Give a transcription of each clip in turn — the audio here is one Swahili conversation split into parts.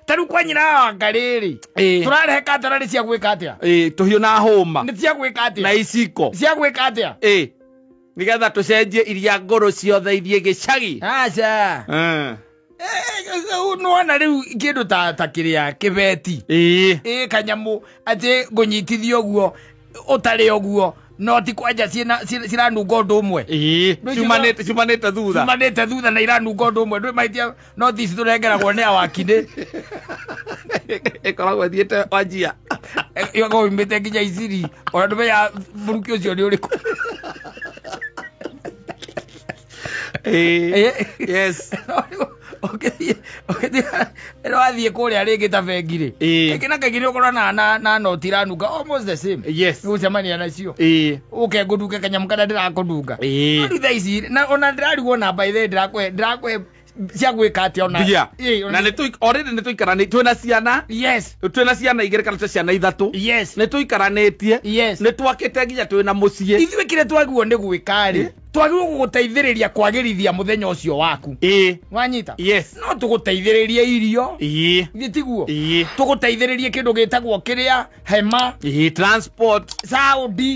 taru kwa nyina wa Ngariri turarehe katarari cia gwika atia tuhio na homa ni cia gwika atia na iciko cia gwika atia nigetha tucenjie iria ngoro ciothe ithie gicagi acha nuona riu kindu ta kiria kibeti kanyamu ati ngunyitithio guo utari oguo no ti kwanja ciranunga undu umwe ciumanite thutha na iranunga undu umwe ndwi maitia no thisi turengeragwo ni awakinde ikoragwo thiete wanjia yoko imete nginya iciri ona ndumenya muruki ucio ni uriku yes okay rathie kuria ringi ta bengire ikina kagire ukorana na noti ranunga almost the same yes gucemania nacio uke nguduke kanyamukana ndirakundunga ritha ici na ona ndirarigwo namba ithe ndirakwe cia gwika atia ona na already ni tuikarani twina ciana twina ciana igire kana ciana ithatu ni tuikaranitie ni twakite nginya twina mucie ithuĩ kire twagwo ni gwika ri twagirwo guguteithĩrĩria kwagĩrithia muthenya ucio waku wanyita no tuguteithĩrĩrie irio gitiguo tuguteithĩrĩrie kindu gitagwo kiria hema transport saudi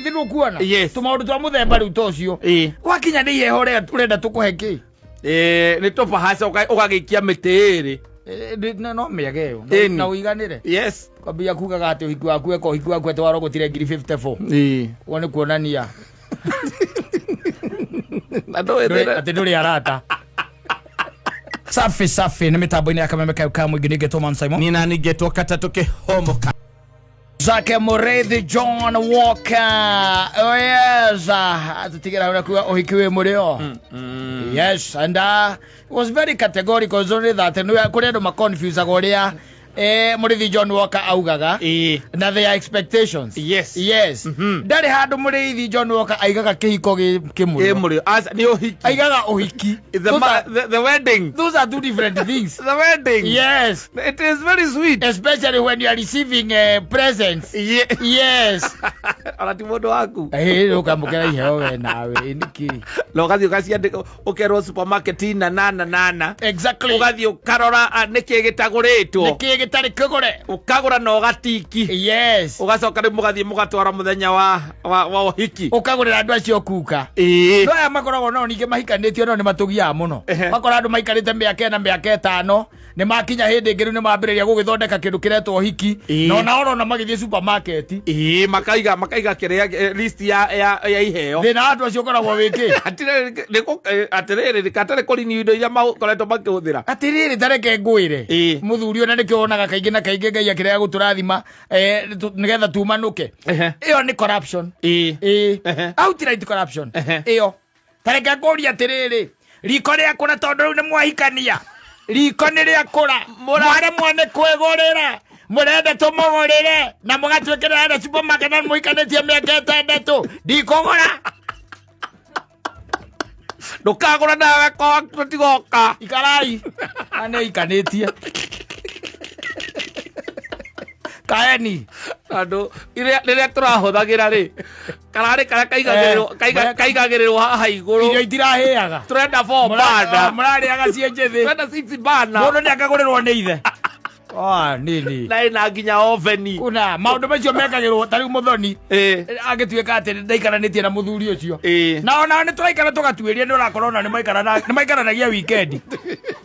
ndino kuona tumaundu twa muthemba riu tocio wakinya ni iheho ria turenda tukuhe ki ni tupahasa ugagikia miti no miageo na uiganire kwambia kugaga ati uhiku waku eko uhiku waku etwaro gutire 54 wone kuonania ati nduri arata safi ni mitambo-ini ya Kameme ka mwingi ningetwo Man Simon ni na ningetwo Katatu Kihomoka Zake Mureithi John Walker atitigera kuwa uhikiwe murio yes and was very categorical only that no kuri andu ma confuse agoria Mureithi John Walker augaga na their expectations yes ndari handu Mureithi John Walker aigaga kihiko kimuri as ni uhiki aigaga uhiki the wedding those are two different things the wedding yes it is very sweet especially when you are receiving presents yes alati modo waku ukamukera iheo we nawe niki logathi ugaciandika ukerwo supermarket nana exactly ugathi ukarora niki gitaguritwo gitari kugure ukagura no gatiki yes ugacoka ri mugathi mugatwara muthenya wa uhiki ukagurira andu acio kuka no ya makoragwo no ninge mahikanitio no ni matugia muno makora andu maikarite miaka na miaka 5 ni makinya hindi ngiru ni mambiriria gugithondeka kindu kiretwo uhiki no na oro na magithie supermarket makaiga kiria list ya iheo thina andu acio koragwo wiki atiriri katare kuri indo iria makoretwo makihuthira atiriri tareke ngwire muthuri ona nikio onaga kaingi na kaingi ngai akirea guturathima nigetha tumanuke iyo ni corruption outright corruption iyo tareke ngori atiriri riko ria kuna tondu riu ni mwahikania riko ni ria kura mware mwane kwegorera murenda tumugurire na mugatwikira na supermarket na muikanitie miaka 6 ndikogora ndukagura nawe ko tutigoka ikarai ane ikanitie kaeni andu iria turahuthagira ri karari kara kaigagirwo haha iguru irio itirahiaga turenda 4 banda murari agacienjethi turenda 6 banda mundu ni akagurirwo ni ithe nini na nginya oveni kuna maundu macio mekagirwo tari muthoni agituika ati ndaikaranitie na muthuri ucio na ona ni turaikara tugatuiria ni urakorona ni maikaranagia weekend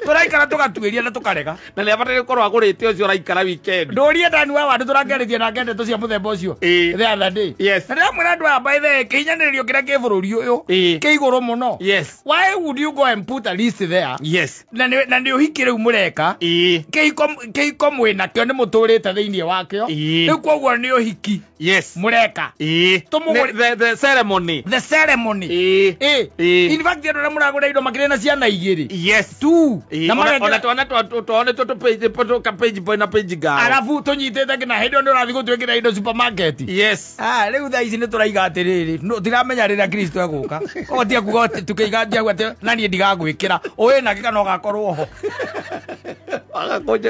turaikara tugatuiria na tukarega na ni abatari gukorwo agurite ucio uraikara weekend nduria ndani wa wandu turangerithia na ngende tucia muthemba ucio the other day yes na mwira andu aba ithe kinyanirio kiria ki bururi uyu kiiguru muno yes why would you go and put a list there yes na ni uhikire umureka kihiko mwina kio ni muturite thiini wakio riu koguo ni uhiki yes mureka the ceremony in fact ndo muragura indo makire na ciana igiri yes tu na ona tuone to page boy na page girl alafu tunyitete ngina hindo ndo rathi gutwikira indo supermarket yes riu tha ici ni turaiga atiriri no tiramenya rira Kristo eguka koguo tia kuga tukiiga ndia ati nani ndigagwikira owe na kika no gakorwo ho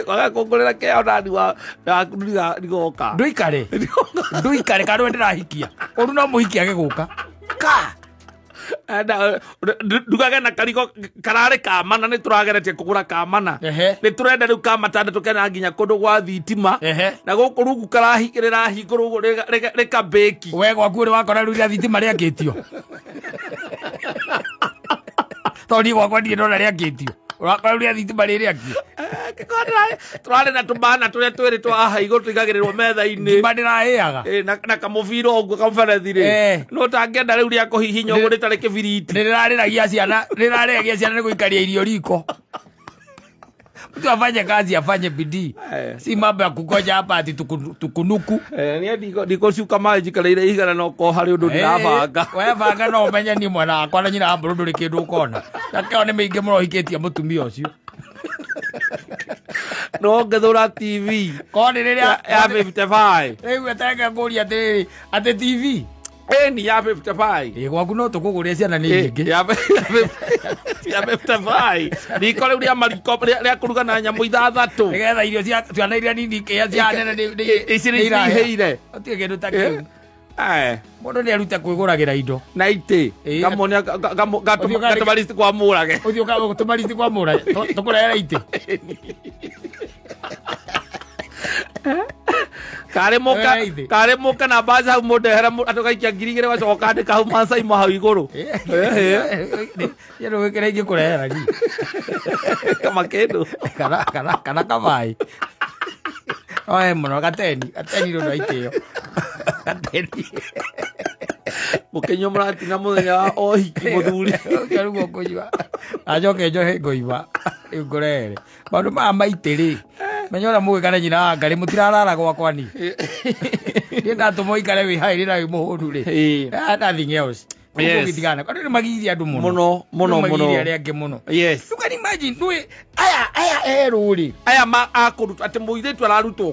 wagakongorera keo nani wa ndigoka nduikare kandu ndirahikia uru no muhikia giguka ka ndugage na kariko karare kamana nĩ tũrageretie kũgũra kamana nĩ tũrenda rĩu kamatanda tũkena nginya kũndũ gwa thitima na gũkũ rungu karahingũrwo ũguo rĩkambĩki we gwaku ũrĩ wakora rĩu rĩa thitima rĩakĩtio tondũ niĩ gwakwa ndirĩ ndona rĩakĩtio ũrakora rĩu rĩa thitima rĩrĩakio tũrarĩ na tũmana tũrĩa twĩrĩ twaha igũrũ tũigagĩrĩrwo metha-inĩ thitima ndĩrahĩaga na kamũbira ũguo kamũberethi-rĩ no tangĩenda rĩu rĩa kũhihinya ũguo rĩtarĩ kĩbiriti rĩrarĩragia ciana nĩ gũikaria irio riko mtu afanye kazi afanye bidii si mambo ya kugoja hapa ati tukunuku ndiko ciuka maji kaleire igana no ko hari undu ndirabanga we banga no menye ni mwana akwa na nyina amburu nduri kindu ukona nakao ni mingi muno hikitie mutumia ucio no ngethura TV koni riria ya 55 riu etenga nguria ati TV ni ya 55 gwaku no tukuguria ciana ni nyingi ya 55 riko riu ria mariko ria kuruga na nyamu ithathatu nigetha irio cia ciana iria nini kia cia nene ici ni iheire utige kindu ta kiu mundu ni aruta kwiguragira indo na ite gamonia gatumaristi kwa murage uthio gatumaristi kwa murage tukurera ite kare muka na baza hau mundu hera atogaikia ngirigire wacoka andika hau Masai mahau iguru yero wekera ingi kurehera ni kama kindu kana kamai oe muno gateni ro naitio gateni mukenyo muratina muthenya wa ohiki muthuri karugo kuiba ajoke njohe ngoiba ngorere bandu maitiri menyora mugikana nyina ngari mutirarara gwakwa ni ni ndatumo ikare wi hairi na wi muhuru ri nothing else kugitigana kwa nini magiria andu muno magiria ri muno yes you can imagine we aya eruri aya ma akurutu ati muiretu ararutwo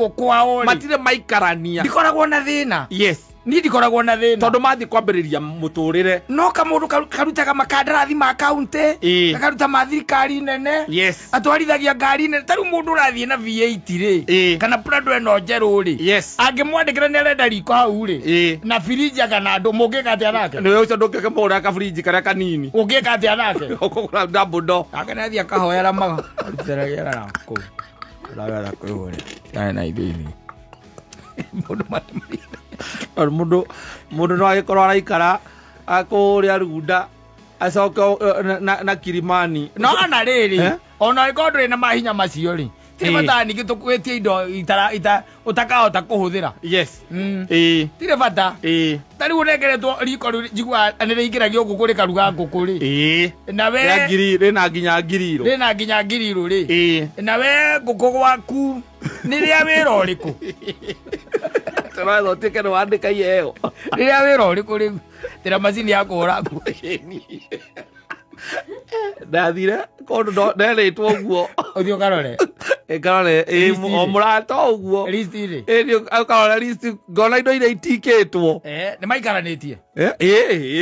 kwao matire maikarania ndikoragwo na thina yes ni ndikoragwo na thina tondu mathi kwambiriria muturire no kamundu karutaga makandarathi ma county karuta ma thirikari nene yes atwarithagia ngari nene taru mundu urathie na V8 ri kana prado eno njeru ri yes angimwandikira ni arenda riko hau ri na firiji kana andu mungika atia nake ni ucio ndukeke mura ka firiji karia kanini ungika atia nake ukugura double door akanathia kahoera maga aruteragira nako ndagara kwihore na ithini mundu no agikorwo araikara akuria runda acoke na Kilimani no ana riri ona ikodre na mahinya macio ri tire bata ningi tukwetie indo utakahota kuhuthira yes tire bata tari unegeretwo riko jigwa anire ingiragio nguku ri karuga nguku ri na we rina nginya ngiriru ri na we nguku gwaku ni ria wira uriku tarazo tike no andika yeo ria wira uriku ri tira macini ya kuhura nguku ndathire kondu ndo nderitwo uguo uthio karore o murata uguo list ri ndio akarora list ngona indo iria itikitwo ni maikaranitie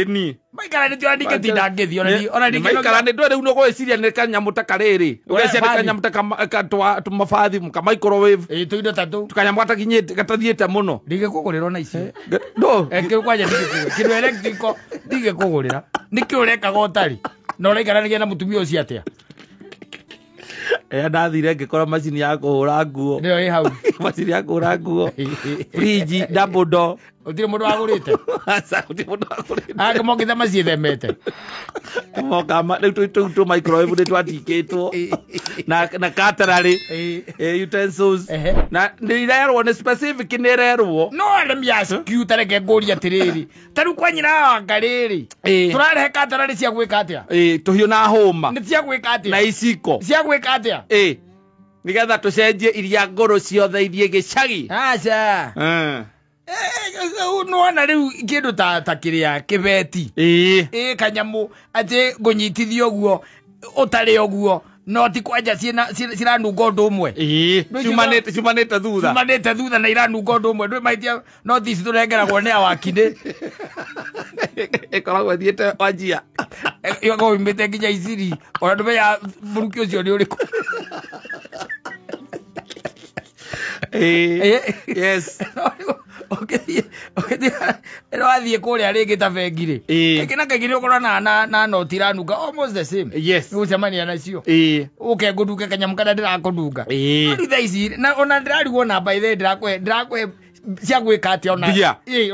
ni maikaranitie andike tindangithi ona ni maikarani ndo riu no gwiciria ni kanyamu ta kariri ugeciria ni kanyamu ta tumabathi ka microwave tuindo tatu tukanyamu gatakinyite gatathiete muno ndige kugurira ona icio ndo eke kwanja kindu electrical ndige kugurira niki urekaga utari no reikaranagia na mutumia ucio atia ndathire ngikora macini ya kuhura nguo ndio ĩ hau macini ya kuhura nguo fridge double door utire mundu agurite asa utire mundu agurite agimongitha maciethemete moka riu tu microwave ni twatikitwo na cutlery utensils na ndirerwo ni specific nirerwo no let me ask you tareke nguri atiriri taru kwa nyina wa ngariri turarehe cutlery cia gwika atia tuhio na homa ni cia gwika atia na iciko cia gwika atia nigetha tucenjie iria ngoro ciothe irie gicagi aca no na riu kindu ta kiria kibeti kanyamu ati ngunyitithio guo utari oguo no ti kwanja ciranunga undu umwe ciumanite thutha na iranunga undu umwe ndwi maitia no thisi turengeragwo ni awakinde ikoragwo thiete wanjia yo imite nginya iciri ona ndumenya muruki ucio ni uriku yes okay no athie kuria ringi ta bengi ri ikina kaingĩ nĩ ũkorwo na noti ranunga almost the same gũcemania nacio ũke ngũnduke kanyamũ kana ndĩrakũndunga tha ici ona ndĩrarigwo namba ithe ndĩrakũhe cia gwĩka atĩa ona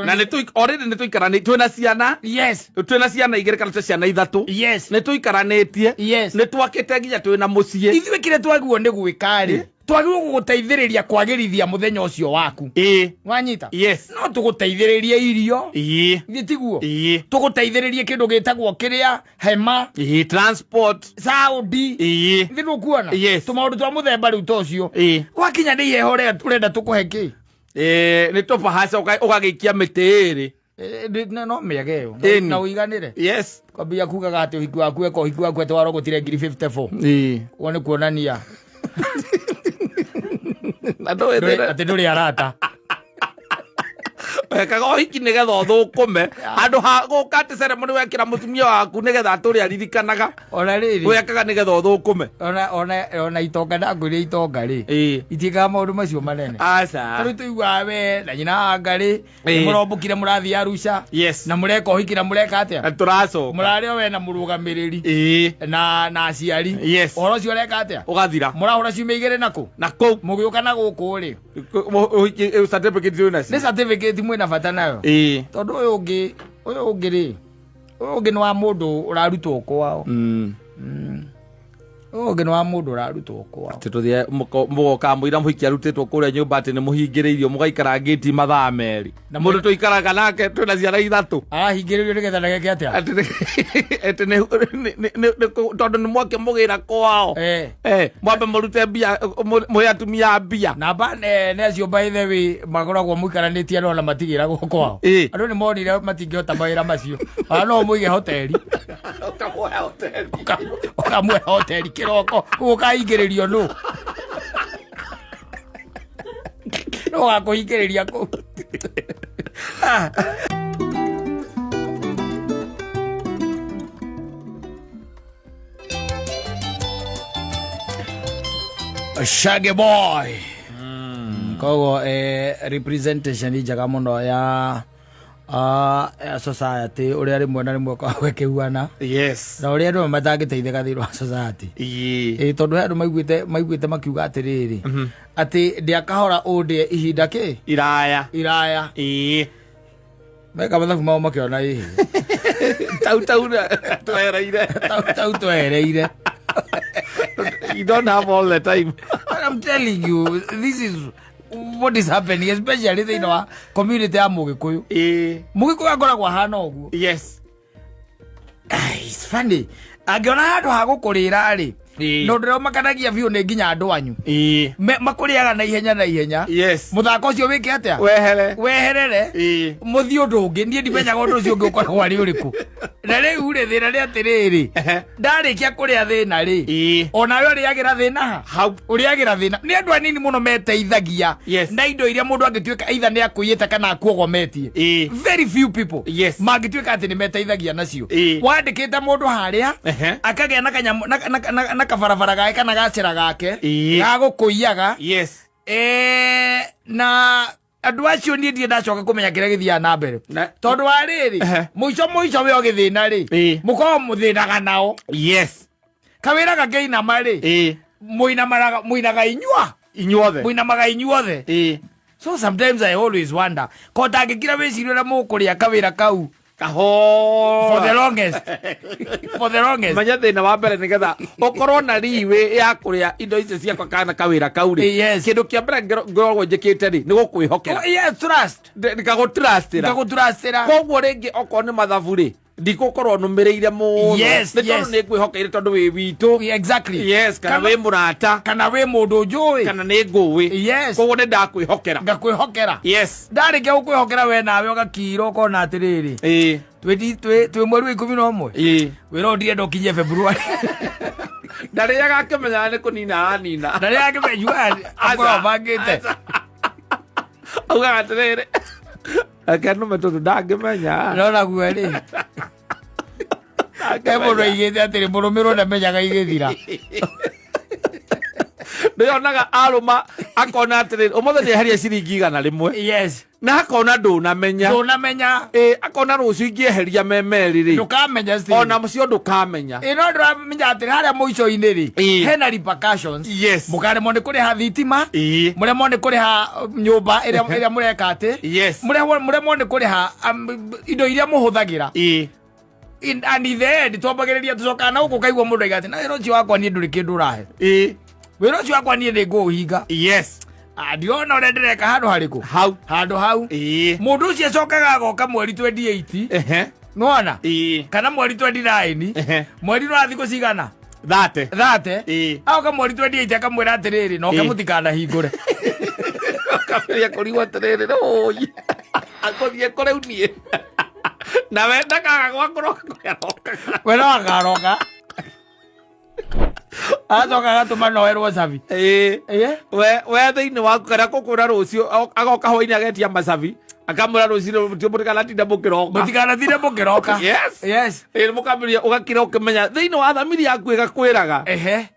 na already nĩ tũikaranĩtie twĩna ciana twĩna ciana igĩrĩ kana ciana ithatũ nĩ tũikaranĩtie nĩ twakĩte nginya twĩna mũciĩ ithuĩ kĩrĩa twagirwo nĩ gwĩka rĩ twagirwo gũgũteithĩrĩria kwagĩrithia mũthenya ũcio waku wanyita no tũgũteithĩrĩrie irio gĩtiguo tũgũteithĩrĩrie kĩndũ gĩtagwo kĩrĩa hema transport saudi thĩ nũkuona tũmaũndũ twa mũthemba rĩu ta ũcio gwakinya nĩ iheho ũrenda tũkũhe kĩ nĩ tũbahaca ũgagĩikia mĩtĩ ĩrĩ no mĩage ĩyo na ũiganĩre kwambia kugaga atĩ ũhiki waku eka ũhiki waku etwarwo gũtire 54 ũguo nĩ kuonania atĩ ndũrĩ arata wekaga ũhiki nĩgetha ũthũkũme handũ ha gũka atĩ ceremony wekĩra mũtumia waku nĩgetha atũrĩa aririkanaga ona rĩrĩ wekaga nĩgetha ũthũkũme ona itonga ndangwĩria itonga rĩ itiĩkaga maũndũ macio manene rĩu tũiguaga we na nyina wa Ngarĩ nĩ mũrombũkire mũrathiĩ Arusha na mũreka ũhiki na mũreka atĩa tũracoka mũrarĩo we na mũrũgamĩrĩri na aciari ũhoro ũcio ũreka atĩa ũgathira mũrahũra ciumia igĩrĩ nakũ mũgĩũka na gũkũ rĩ certificate nĩ certificate mwĩna bata nayo tondũ ũyũ ũngĩ rĩ ũyũ ũngĩ nĩ wa mũndũ ũrarutwo kwao ũngĩ nĩ wa mũndũ ũrarutwo kwao atĩ tũthiĩ mũgoka mũira mũhiki arutĩtwo kũrĩa nyũmba atĩ nĩ mũhingĩrĩirio mũgaikara ngĩti mathaa merĩ na mũndũ tũikaraga nake twĩna ciana ithatũ arahingĩrĩrio nĩgetha ndageke atĩa atĩ tondũ nĩ mwoke mũgĩra kwao mwambe mũrute mbia mũhe atumia mbia namba necio by the way magoragwo mũikaranĩtie no na matigĩragwo kwao andũ nĩ monire matingĩhota mawĩra macio ona no mũige hoteli ũkamũhe hoteli kĩroko ũkaingĩrĩrio nũ no gakũhingĩrĩria kũ Shaggy boy kogo representation njega mũno ya society uria rimwe na rimwe kwa gwekihuana na uria andu matangiteithika thiini wa society tondu andu maiguite makiuga atiriri ati ndiakahora undie ihinda ki iraya meka mathabu mao makiona ihi tau twereire you don't have all the time. I'm telling you, this is what is happening, especially in our community ya Mugikuyu. Mugikuyu akoragwo hana uguo. It's funny. Angiona handu ha gukurira ri no ndiro makanagia view ne nginya andu anyu makuriaga na ihenya muthako ucio wike atia weherere muthi undu ungi nie ndimenyaga undu ucio ungi ukoragwo ari uriku na riu ri thina ri atiriri ndarikia kuria thina ri onawe uriagira thina uriagira thina ni andu anini muno meteithagia na indo iria mundu angituika either ni akuyite kana akuogometie very few people mangituika ati ni meteithagia nacio wandikite mundu haria akagea na kanyamu na kabarabara gake kana gacira gake gagukuiyaga na andu acio nie ndie ndacoka kumenya kiria githia na mbere tondu wa riri muico we ogithina ri muko muthinaga nao kawira gakeina mari muinaga inyuothe so sometimes I always wonder kota ngikira wicirio na mukuria kawira kau for the longest manya thina wa mbere nigetha ukorwo na riwe ya kuria indo icio ciakwa kana kawira kauri kindu kia mbere ngoragwo njikite ri ni gukwihokera trust ndikagutrustira koguo ringi okorwo ni mathabu ri ndikukorwo numireire muno ni tondu ni ngwihokeire tondu wi witu kana wi murata kana wi mundu njui kana ni ngui koguo ni ndakwihokera ndarikia gukwihokera we nawe ugakira ukona atiriri twi mweri wa 11 wira ndire ndokinye February ndariaga akimenya ni kunina anina ndariaga akimenya akwa bangite auga atiriri akano metodo ndangimenya nona gweri mundu igite atiri murumirwo ndamenyaga igithira Rĩonaga arũma akona atĩrĩrĩ ũmũthĩ nĩeheria ciringi 100 yes na akona ndũnamenya akona rũciũ ingĩeheria memerĩ rĩ ndũkamenya still ona mũcio ndũkamenya no ndũramenya atĩ harĩa mũico-inĩ rĩ hena repercussions yes mũkaremwo nĩ kũrĩha thitima mũremwo nĩ kũrĩha nyũmba ĩrĩa mũreka atĩ yes mũremwo nĩ kũrĩha indo iria mũhũthagĩra and in the end twambagĩrĩria tũcokaga na gũkũ kaigua mũndũ aiga atĩ na wĩra ũcio wakwa niĩ ndũrĩ kĩndũ ũrahe wĩra ũcio wakwa niĩ nĩ ngũũhinga yes ndiona ũrĩa ndĩreka handũ hau mũndũ ũcio acokaga agoka mweri 28 nona kana mweri 29 mweri nĩ wathikũ cigana 30 agoka mweri 28 akamwĩra atĩrĩrĩ noke mũtikanahingũre akameria kũrigwo atĩrĩrĩ rũĩ akũthiĩ kũrĩu niĩ na we ndakaga gwakũroka we no akaroka acoka agatũma noerwo cabi we thĩinĩ waku kana gũkũra rũciũ agoka hwainĩ agetia macabi akamwĩra rũciũ mũtikanatinda mũkĩroka yes mũkamĩria ũgakĩra ũkĩmenya thĩinĩ wa thamiri yaku ĩgakwĩraga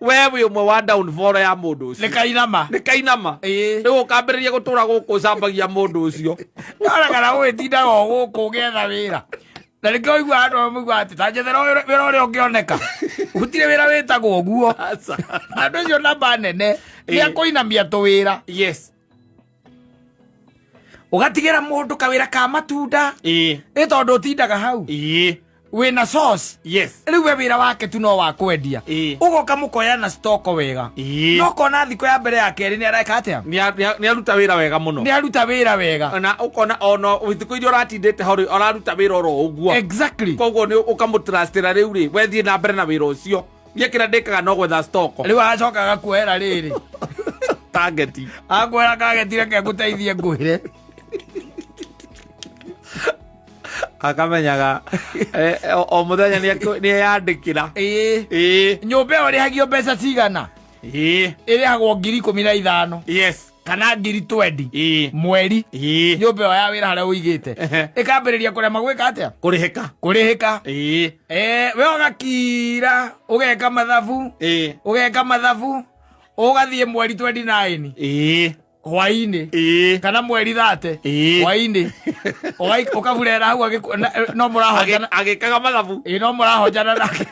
we wĩ ũmwe wa downfall ya mũndũ ũcio nĩkainama rĩu ũkambĩrĩria gũtũra gũkũ ũcambagia mũndũ ũcio noragana gũgĩtindaga o gũkũ ũgetha wĩra na nĩkĩo ũigua andũ amũigua atĩ ta njethera wĩra ũrĩa ũngĩoneka gũtirĩ wĩra wĩtagwo ũguo andũ acio namba nene nĩ akũinamia tũwĩra ũgatigĩra mũndũ kawĩra ka matunda nĩ tondũ ũtindaga hau wĩna sauce rĩu we wĩra wake tu no wa kwendia ũgoka mũkoya na stoko wega no kona thikũ ya mbere ya kerĩ nĩ areka atĩa nĩ aruta wĩra wega mũno nĩ aruta wĩra wega na ũkona ona thikũ iria ũratindĩte hau araruta wĩra oro ũguo exactly koguo nĩ ũkamũtrustĩra rĩu rĩ wethiĩ na mbere na wĩra ũcio niĩ kĩrĩa ndĩkaga no gwetha stoko rĩu agacokaga kuoera rĩrĩ targeti akwĩra kageti reke ngũteithie ngwĩre akamenyaga o mũthenya nĩeyandĩkĩra nyũmba ĩyo ĩrĩhagio mbeca cigana ĩrĩhagwo 15,000 yes kana 20 mweri nyũmba ĩyo ya wĩra harĩa ũigĩte ĩkambĩrĩria kũrema gwĩka atĩa kũrĩhĩka we ũgakira ũgeka mathabu ũgathiĩ mweri 29 hwainĩ kana mweri 30 hwainĩ ũkaburera hau no mũrahojana agĩkaga mathabu no mũrahojana nake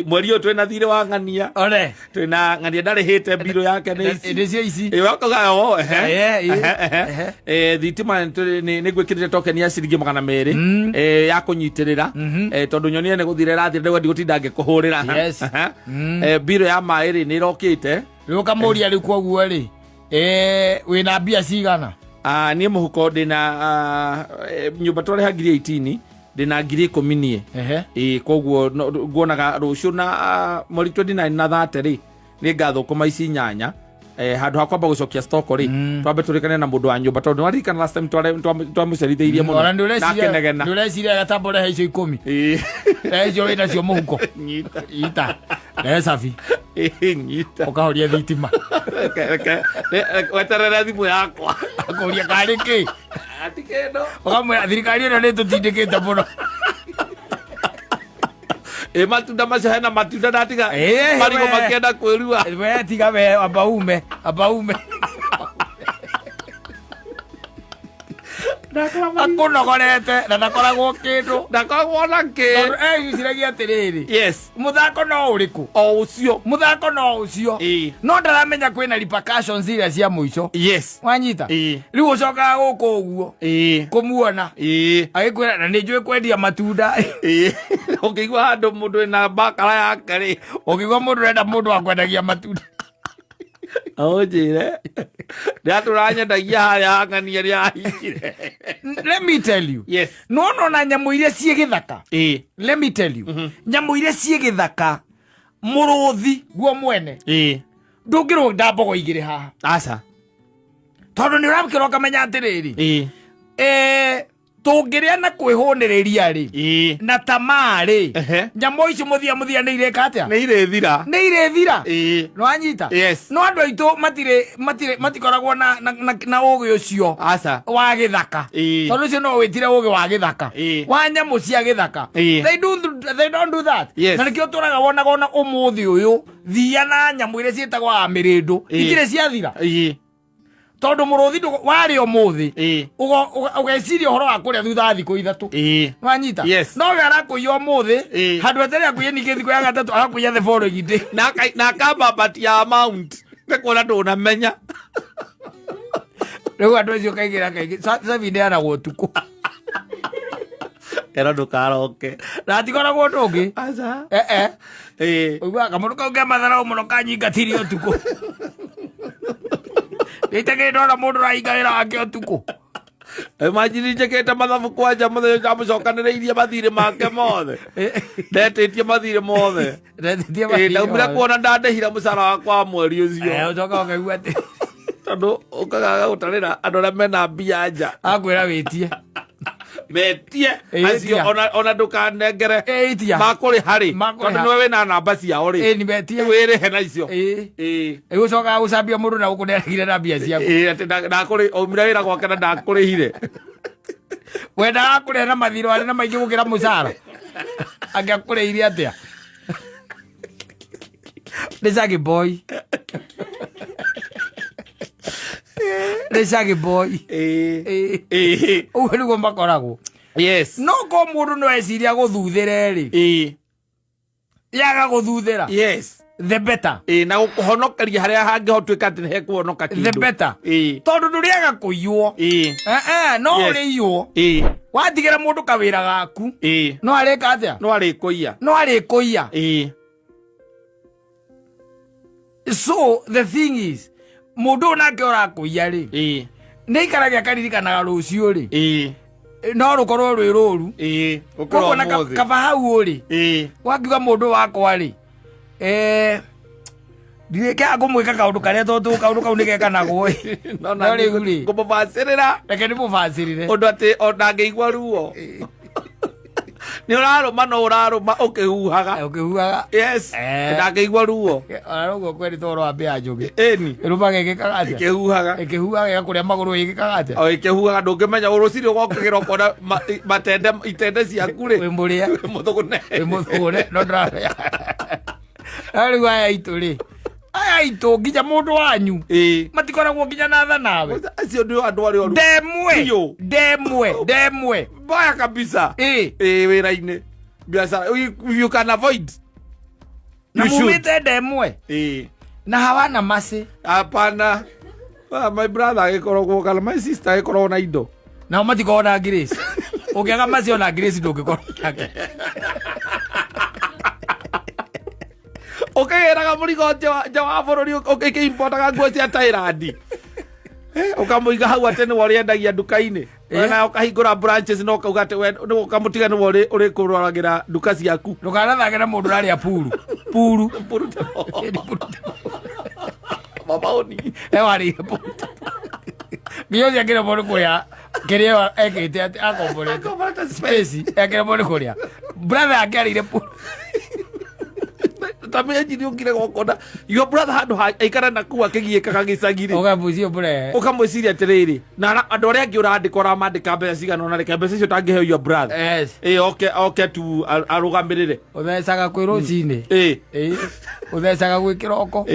mweri ũyũ twĩna thirĩ wa ng'ania twĩna ng'ania ndarĩhĩte mbirũ yake nĩcio ici thitima nĩ ngwĩkĩrĩte tokeni ya ciringi 200 ya kũnyitĩrĩra tondũ nyonire nĩ gũthire rathiĩ ndĩgwendi gũtinda ngĩkũhũrĩra mbirũ ya maĩ rĩ nĩ ĩrokĩte rĩu kamũria rĩu koguo rĩ wĩna mbia cigana niĩ mũhuko ndĩna nyũmba twarĩha 18 ndĩna 10,000 niĩ koguo nguonaga rũciũ na mweri 29 na 30 rĩ nĩ ngathũkũma ici 8 handũ ha kwamba gũcokia stoko rĩ twambe tũrĩkane na mũndũ wa nyũmba tondũ nĩwaririkana last time twamũcerithĩirie mũno na akenegena ndũreciria gatambo rehe icio 10 rehe icio wĩnacio mũhuko nyita rehe cabi ũkahoria thitima weterere thimũ yakwa akũria karĩ kĩ ũkamwĩra thirikari ĩno nĩtũtindĩkĩte mũno matunda macio hena matunda ndatiga marigũ makĩenda kwĩrua we tiga we amba ume akũnogorete na ndakoragwo kĩndũ ndakoragwo na kĩ eyuciragia atĩrĩrĩ mũthako no ũrĩkũ o ũcio mũthako no ũcio no ndaramenya kwĩna repercussions iria cia mũico wanyita rĩu ũcokaga gũkũ ũguo kũmuona agĩkwĩra na nĩnjũĩ kwendia matunda ũkĩigua handũ mũndũ wĩna mbakara yake rĩ ũkĩigua mũndũ ũrenda mũndũ wa kwendagia matunda Njĩre ndĩratũranyendagia harĩa ng'ania rĩahingire. Let me tell you. Yes. Nona nyamũ iria ciĩ gĩthaka. Let me tell you. Nyamũ iria ciĩ gĩthaka mũrũthi guo mwene. Ndũngĩrwo ndambogo igĩrĩ haha. Aca. Tondũ nĩ ũramũkĩra ũkamenya atĩrĩrĩ. tũngĩrĩa na kwĩhũnĩrĩria rĩ na tamaa rĩ nyamũ icio mũthia nĩ ireka atĩa nĩ irĩthira nĩwanyita no andũ aitũ matikoragwo na ũgĩ ũcio wa gĩthaka tondũ ũcio no wĩtire ũgĩ wa gĩthaka wa nyamũ cia gĩthaka they don't do that na nĩkĩo tũraga wonaga ona ũmũthĩ ũyũ thia na nyamũ iria ciĩtagwo amĩrĩndũ itirĩ ciathira tondu mũrũthi warĩ ũmũthĩ ũgeciria ũhoro wa kũrĩa thutha wa thikũ ithatũ wanyita no we arakũia ũmũthĩ handũ atarĩ akũia ningĩ thikũ ya gatatũ agakũia the following day na akambambatia amount nĩ kuona ndũnamenya rĩu andũ acio kaingĩra kaingĩ cabi nĩanagwo ũtukũ ero ndũkaroke na atikoragwo ũndũ ũngĩ ũiguaga kamũndũ kau kematharaũ mũno kanyingatirie ũtukũ nĩitegĩte ona mũndũ ũrahinga wĩra wake ũtukũ imagine njĩkĩte mathabu kwanja mũthenya ndamũcokanĩrĩirie mathirĩ make mothe ndetĩtie mathirĩ mothe ndaumire kuona ndandĩhire mũcara wakwa wa mweri ũcio ũcoka ũkaigua atĩ tondũ ũkagaga gũtarĩra andũ arĩa mena mbia nja akwĩra wĩtie metie acio ona ndũkanengere makũrĩ harĩ tondũ nĩwe wĩna namba ciao rĩ wĩrĩhe na icio gũcokaga gũcambia mũndũ na gũkũneragire na mbia ciaku atĩ aumire wĩra gwake na ndakũrĩhire wendaga kũrĩha na mathirĩ warĩ na maingĩ gũkĩra mũcara angĩakũrĩhire atĩa nĩ Shaggy Boy nĩ Shaggy Boy ũguo nĩguo makoragwo no ko mũndũ no eciria gũthuthĩra rĩ yaga gũthuthĩra the better na gũkũhonokeria harĩa hangĩhotuĩka atĩ nĩhekũhonoka kĩndũ the better tondũ ndũrĩaga kũiywo no ũrĩiywo watigĩra mũndũ kawĩra gaku no arĩka atĩa no arĩkũiya so the thing is mũndũ nake ũrakũiya rĩ nĩ ikaragia akaririkanaga rũciũ rĩ no rũkorwo rwĩ rũru koguo na kaba hau ũrĩ wakiuga mũndũ wakwa rĩ ndirĩkĩaga kũmwĩka kaũndũ karĩa tondũ kaũndũ kau nĩgekanagwo no rĩu rĩ ngũmũbacĩrĩra reke nĩmũbacĩrĩre ũndũ atĩ ona ngĩigua ruo nĩ ũrarũma no ũrarũma ũkĩhuhaga ndangĩigua ruo ona rũguo kweri toro wa mbĩa njũgĩ ĩrũmaga ĩgĩkaga atĩa ĩkĩhuhaga ĩgakũrĩa magũrũ ĩgĩkaga atĩa ĩkĩhuhaga ndũngĩmenya rũciinĩ ũgokĩgĩra ũkona itende ciaku rĩ wĩ mũrĩa wĩ mũthũgũne no ndĩrarĩa rĩu aya itũ rĩ aya itũ nginya mũndũ wanyu matikoragwo nginya na tha nawe acio nĩ andũ arĩa oru ndemwe mbaya kabisa wĩra-inĩ biacara you can avoid na mumĩte ndemwe na hawana macĩ hapana my brother agĩkoragwo kana my sister agĩkoragwo na indo nao matikoragwo na grace ũngĩaga macĩ ona grace ndũngĩkorwo nake ũkĩgĩraga mũrigo nja wa bũrũri ũkĩimpotaga nguo cia Thailand ũkamũiga hau atĩ nĩwe ũrĩendagia nduka-inĩ na ũkahingũra branches no ũkauga atĩ ũkamũtiga nĩwe ũrĩkũroragĩra nduka ciaku ndũkanathage na mũndũ ũrarĩa puru mabaoni warĩire puru nginya ũcio akĩremwo nĩ kũrĩa kĩrĩa ekĩte atĩ akomborete space akĩremwo nĩ kũrĩa brother yake arĩire puru tamenyi nĩ ũkire gũkona your brother handũ aikara na kuo akĩgiĩkaga gĩcagi-rĩ ũkamwĩciria atĩrĩrĩ na andũ arĩa angĩ ũrandĩka ũramandĩka mbeca cigana ona reke mbeca icio ũtangĩheo your brother oke tu arũgamĩrĩre ũthecaga kwĩ rũcinĩ ũthecaga gwĩ kĩroko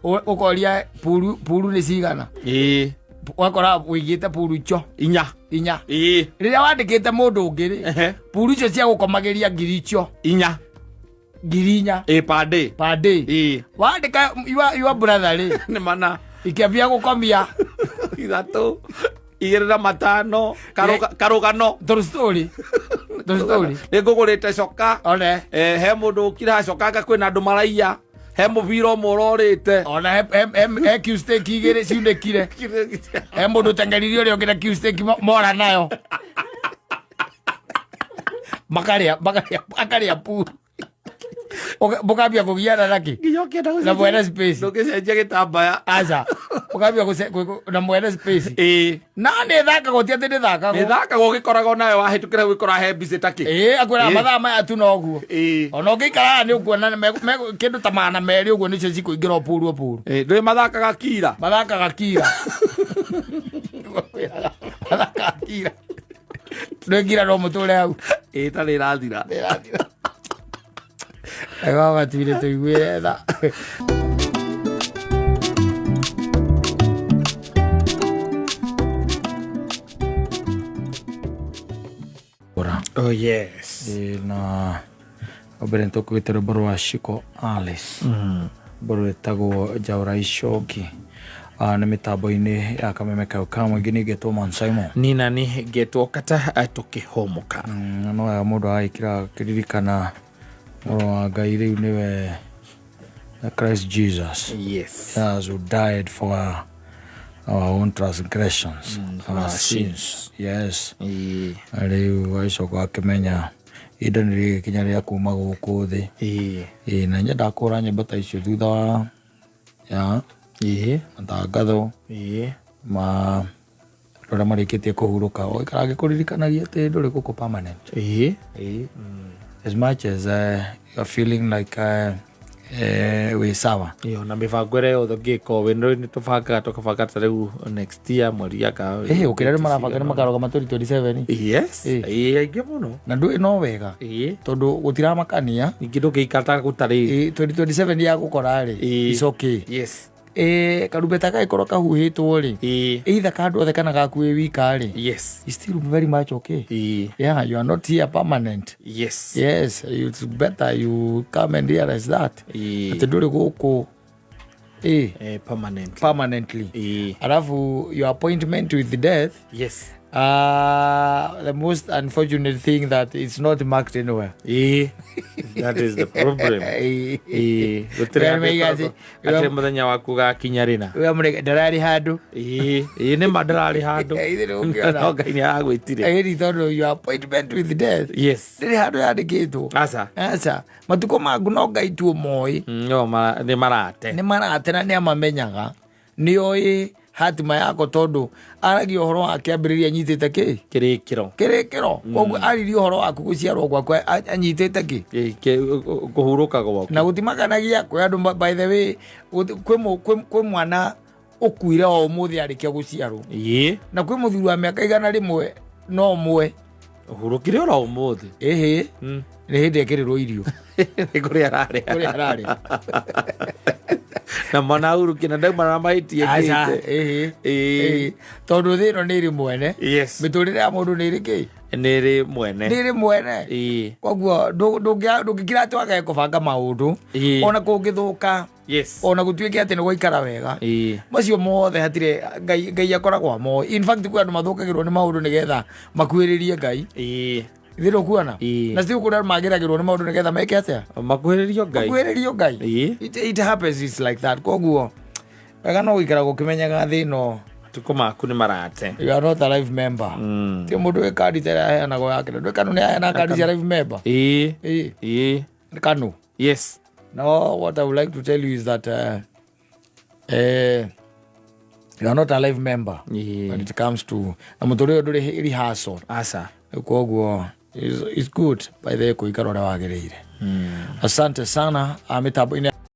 ũkoria puru nĩ cigana wakora wĩigĩte puru inya rĩrĩa wandĩkĩte mũndũ ũngĩ-rĩ puru icio cia gũkomagĩria ngiri icio ngiri inya per day wandĩka your brother rĩ nĩ mana ikĩambia gũkomia ithatũ igĩrĩ na matano karũgano story nĩ ngũgũrĩte coka he mũndũ ũkira coka kwĩna andũ maraiya he mũbira ũmwe ũrorĩte ona he Q-steak igĩrĩ ciunĩkire he mũndũ teng'eririe ũrĩa ũngĩ na Q-steak mora nayo makarĩa puru mũkambia kũgiana naki na mwena space ndũngĩcenjia gĩtambaya aca Mukambia na mwene space na ne thaka go tiate ne thaka go gikorago nawe wahitukire gwikora he busy taki akwira mathaa maya tu noguo ona ngikara ni ukuona kindu ta mana meri uguo nicio cikuingira opuru ndui mathakaga kira mathakaga kira ngira no muture hau tari rathira ega gatwire tuigwire tha oh yes na oberento kwitero boro Shiko Alice boro etago Jaura Icoki na mitambo-ini ya Kameme Kau Kamwe ngini getwo Mansaimo nina ni getwo kata tukihomoka no ya mundu aikira kiririkana moro wa Ngai riu niwe Christ Jesus yes who died for our own transgressions our sins yes riu aicoka akimenya indo nĩ kinya rĩa kuma gũkũ thĩ na nyenda kũra nyĩmbo ta icio thutha wa ya matangatho ma rora marĩkĩtie kũhurũka o ikara ngĩkũririkanagia atĩ ndũrĩ gũkũ permanent as much as you're feeling like we sawa na mibango ĩrĩa yothe ngĩko wendo nĩ tũbanga ta rĩu next year mweri aka ũkĩra rĩ marabanga nĩ makaroga ma 2027 yes aingĩ mũno na ndũĩ no wega tondũ gũtiramakania ningĩ ndũngĩikara gũtarĩ 2027 ya gũkora rĩ it's okay yes karumbeta gagĩkorwo kahuhĩtwo rĩ either kandu othe kana gakuĩ wika rĩ yes it's still very much okay yeah you are not here permanent yes it's better you come and realize that atĩ ndũrĩ gũkũ permanently alafu your appointment with death yes the most unfortunate thing that it's not marked anywhere that is the problem ati muthenya waku gakinya rina we amure ndarari handu nĩ ma ndarari handu no Ngai nĩ agwĩtire tondu your appointment with death yes ndĩrĩ handu yandĩkĩtwo aca matukũ maku no Ngai tu ũmoĩ nĩ marate na nĩ amamenyaga nĩoĩ hatima yako tondu aragia uhoro wake ambĩrĩria anyitĩte kĩrĩkĩro koguo aririe uhoro waku gũciarwo gwaku anyitĩte kũhurũka gwaku na gũtimakanagia kwĩ andũ by the way kwĩ mwana ũkuire o ũmũthĩ arĩkia gũciarwo na kwĩ mũthuri wa mĩaka igana rĩmwe no ũmwe ũhurũkire ora ũmũthĩ nĩ hĩndĩ ekĩrĩrwo irio kũrĩa ararĩa na mwana uruki na ndauma na mahĩtia tondũ thĩ ĩno nĩ ĩrĩ mwene mĩtũrĩre ya mũndũ nĩ ĩrĩ kĩ nĩ ĩrĩ mwene koguo ndũngĩkira atĩ wagae kũbanga maũndũ ona kũngĩthũka ona gũtuĩke atĩ nĩ gũikara wega macio mothe hatirĩ Ngai akoragwo amoĩ in fact kwĩ andũ mathũkagĩrwo nĩ maũndũ nĩgetha makuhĩrĩrie Ngai thĩrĩ kuona na sio kũrĩa magĩragĩrwo nĩ maũndũ nĩgetha meke atĩa makuhĩrĩrio Ngai it happens it's like that koguo wega no gũikara gũkĩmenyaga thĩ ĩno tuko maku nĩ marate you are not a live member ti mũndũ wĩ kandi ta ĩrĩa aheanagwo yake ndũĩ Kanu nĩ aheanaga kandi cia live member Kanu yes no what I would like to tell you is that you are not a live member when it comes to na mũtũrĩre ndũrĩ rehearsal koguo it's good by the way kuikara ũrĩa wagĩrĩire asante sana mitambo-inĩ